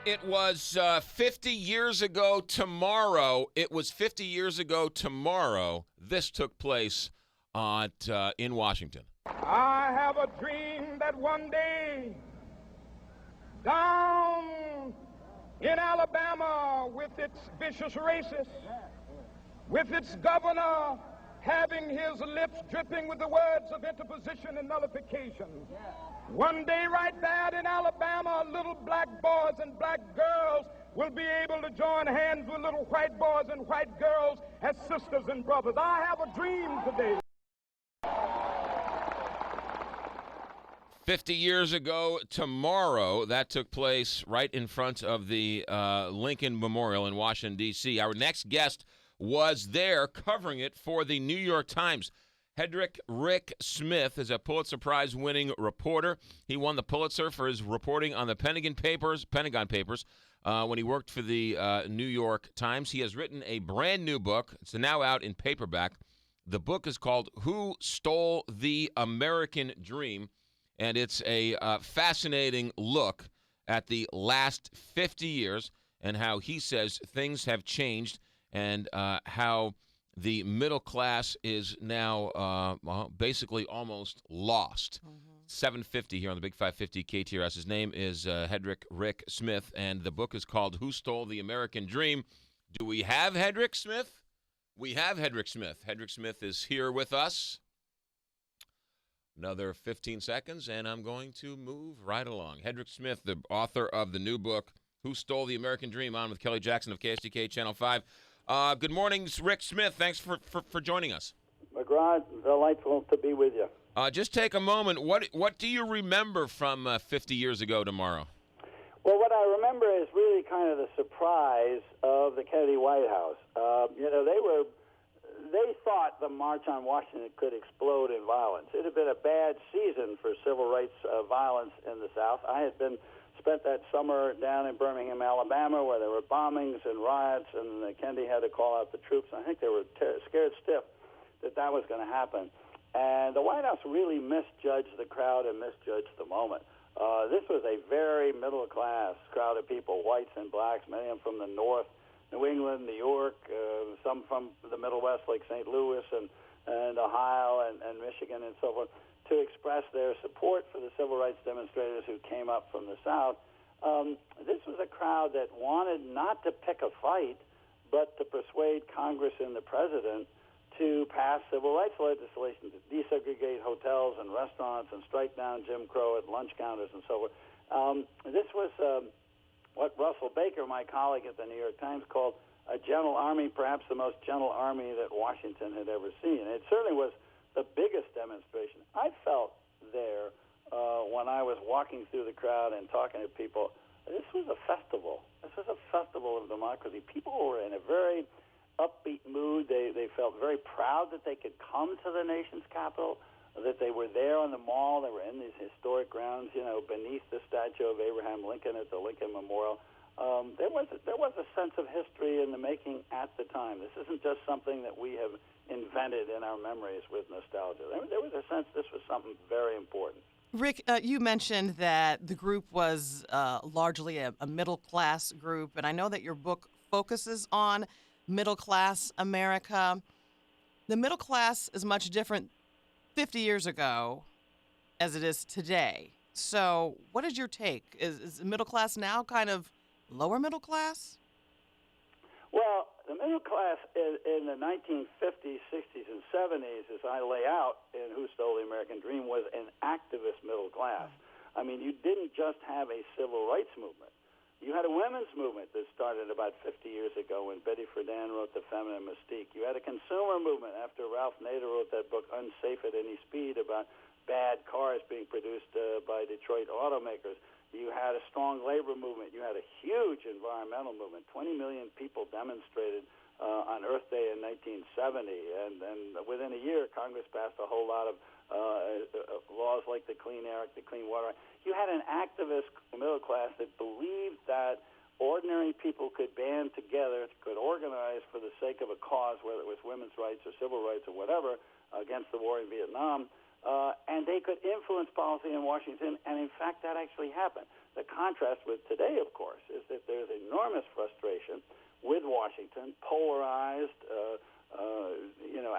It was 50 years ago tomorrow. It was 50 years ago tomorrow. This took place in Washington. I have a dream that one day down in Alabama with its vicious racists, with its governor having his lips dripping with the words of interposition and nullification. One day right there in Alabama, little black boys and black girls will be able to join hands with little white boys and white girls as sisters and brothers. I have a dream today. 50 years ago tomorrow, that took place right in front of the Lincoln Memorial in Washington, D.C. Our next guest was there covering it for the New York Times. Hedrick Rick Smith is a Pulitzer Prize-winning reporter. He won the Pulitzer for his reporting on the Pentagon Papers when he worked for the New York Times. He has written a brand new book. It's now out in paperback. The book is called Who Stole the American Dream? And it's a fascinating look at the last 50 years and how he says things have changed and how the middle class is now basically almost lost. 7:50 here on the Big 550 KTRS. His name is Hedrick Rick Smith, and the book is called Who Stole the American Dream? Do we have Hedrick Smith? We have Hedrick Smith. Hedrick Smith is here with us. Another 15 seconds, and I'm going to move right along. Hedrick Smith, the author of the new book, Who Stole the American Dream, on with Kelly Jackson of KSDK Channel 5. Good morning, Rick Smith. Thanks for joining us. McGraw, delightful to be with you. Just take a moment. What do you remember from 50 years ago tomorrow? Well, what I remember is really kind of the surprise of the Kennedy White House. They thought the March on Washington could explode in violence. It had been a bad season for civil rights violence in the South. I had spent that summer down in Birmingham, Alabama, where there were bombings and riots, and Kennedy had to call out the troops. I think they were scared stiff that was going to happen. And the White House really misjudged the crowd and misjudged the moment. This was a very middle-class crowd of people, whites and blacks, many of them from the North, New England, New York, some from the Middle West like St. Louis and Ohio and Michigan and so forth, to express their support for the civil rights demonstrators who came up from the South. This was a crowd that wanted not to pick a fight, but to persuade Congress and the president to pass civil rights legislation, to desegregate hotels and restaurants and strike down Jim Crow at lunch counters and so forth. This was what Russell Baker, my colleague at the New York Times, called a gentle army, perhaps the most gentle army that Washington had ever seen. It certainly was the biggest demonstration. I felt there when I was walking through the crowd and talking to people, this was a festival. This was a festival of democracy. People were in a very upbeat mood. They felt very proud that they could come to the nation's capital, that they were there on the mall. They were in these historic grounds, beneath the statue of Abraham Lincoln at the Lincoln Memorial. There was a sense of history in the making at the time. This isn't just something that we have invented in our memories with nostalgia. There was a sense this was something very important. Rick, you mentioned that the group was largely a middle-class group, and I know that your book focuses on middle-class America. The middle class is much different 50 years ago as it is today. So what is your take? Is the middle class now kind of lower middle class? Well, the middle class in the 1950s, 60s, and 70s, as I lay out in Who Stole the American Dream, was an activist middle class. I mean, you didn't just have a civil rights movement. You had a women's movement that started about 50 years ago when Betty Friedan wrote The Feminine Mystique. You had a consumer movement after Ralph Nader wrote that book, Unsafe at Any Speed, about bad cars being produced by Detroit automakers. You had a strong labor movement. You had a huge environmental movement. 20 million people demonstrated on Earth Day in 1970. And within a year, Congress passed a whole lot of laws like the Clean Air Act, the Clean Water Act. You had an activist middle class that believed that ordinary people could band together, could organize for the sake of a cause, whether it was women's rights or civil rights or whatever, against the war in Vietnam, and they could influence policy in Washington, and in fact that actually happened. The contrast with today, of course, is that there's enormous frustration with Washington, polarized,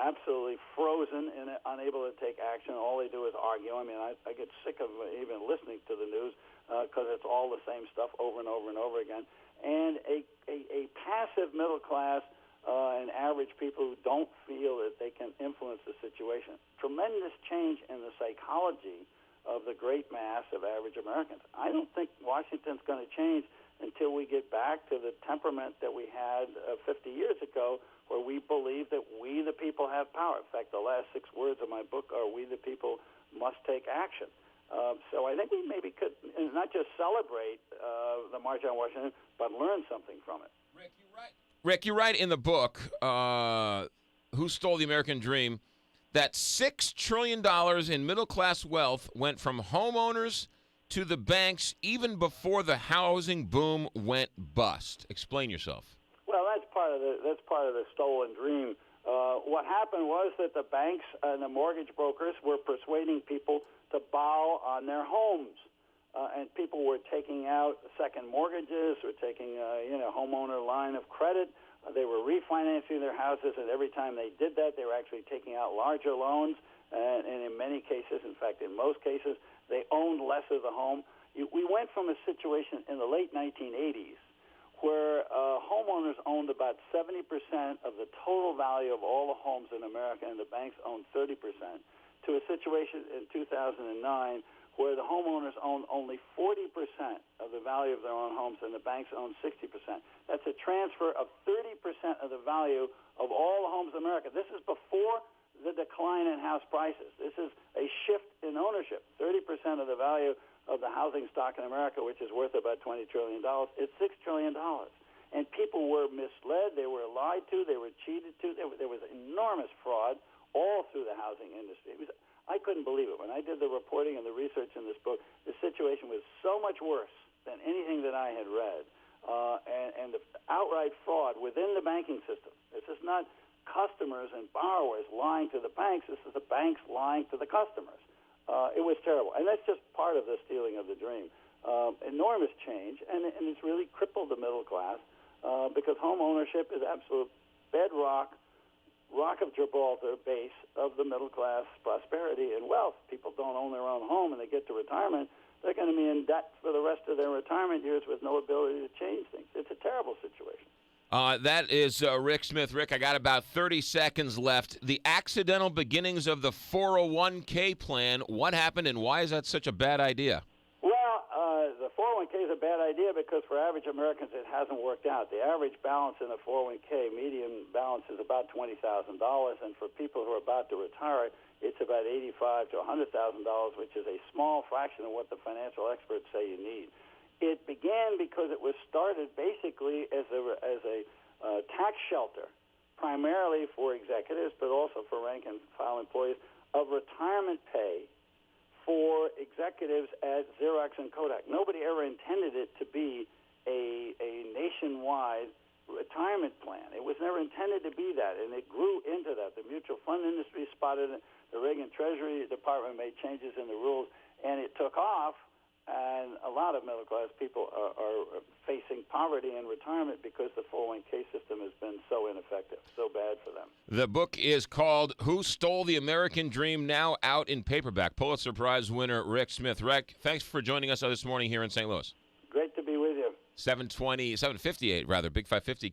absolutely frozen and unable to take action. All they do is argue. I mean, I get sick of even listening to the news because it's all the same stuff over and over and over again. And a passive middle class and average people who don't feel that they can influence the situation. Tremendous change in the psychology of the great mass of average Americans. I don't think Washington's going to change until we get back to the temperament that we had 50 years ago, where we believe that we, the people, have power. In fact, the last 6 words of my book are, "We, the people, must take action." So I think we maybe could not just celebrate the March on Washington, but learn something from it. Rick, you write in the book, Who Stole the American Dream, that $6 trillion in middle-class wealth went from homeowners to the banks even before the housing boom went bust. Explain yourself. Well, that's part of the stolen dream. What happened was that the banks and the mortgage brokers were persuading people to borrow on their homes, and people were taking out second mortgages or taking homeowner line of credit. They were refinancing their houses, and every time they did that, they were actually taking out larger loans. And in many cases, in fact, in most cases, they owned less of the home. We went from a situation in the late 1980s where homeowners owned about 70% of the total value of all the homes in America, and the banks owned 30%, to a situation in 2009 where the homeowners owned only 40% of the value of their own homes, and the banks owned 60%. That's a transfer of 30% of the value of all the homes in America. This is before the decline in house prices. This is a shift in ownership. 30% of the value of the housing stock in America, which is worth about $20 trillion, is $6 trillion. And people were misled. They were lied to. They were cheated to. There was enormous fraud all through the housing industry. I couldn't believe it. When I did the reporting and the research in this book, the situation was so much worse than anything that I had read. And the outright fraud within the banking system. This is not customers and borrowers lying to the banks. This is the banks lying to the customers. It was terrible. And that's just part of the stealing of the dream. Enormous change, and it's really crippled the middle class because home ownership is absolute bedrock, rock of Gibraltar base of the middle class prosperity and wealth. People don't own their own home, and they get to retirement, they're going to be in debt for the rest of their retirement years with no ability to change things. It's a terrible situation. That is Rick Smith. Rick, I got about 30 seconds left. The accidental beginnings of the 401k plan, what happened and why is that such a bad idea? Well, the 401k is a bad idea because for average Americans it hasn't worked out. The average balance in a 401k, median balance, is about $20,000, and for people who are about to retire, it's about $85,000 to $100,000, which is a small fraction of what the financial experts say you need. It began because it was started basically as a tax shelter, primarily for executives, but also for rank-and-file employees, of retirement pay for executives at Xerox and Kodak. Nobody ever intended it to be a nationwide retirement plan. It was never intended to be that, and it grew into that. The mutual fund industry spotted it. The Reagan Treasury Department made changes in the rules, and it took off. And a lot of middle-class people are facing poverty in retirement because the 401k system has been so ineffective, so bad for them. The book is called Who Stole the American Dream, now out in paperback. Pulitzer Prize winner Rick Smith. Rick, thanks for joining us this morning here in St. Louis. Great to be with you. 758, Big 550.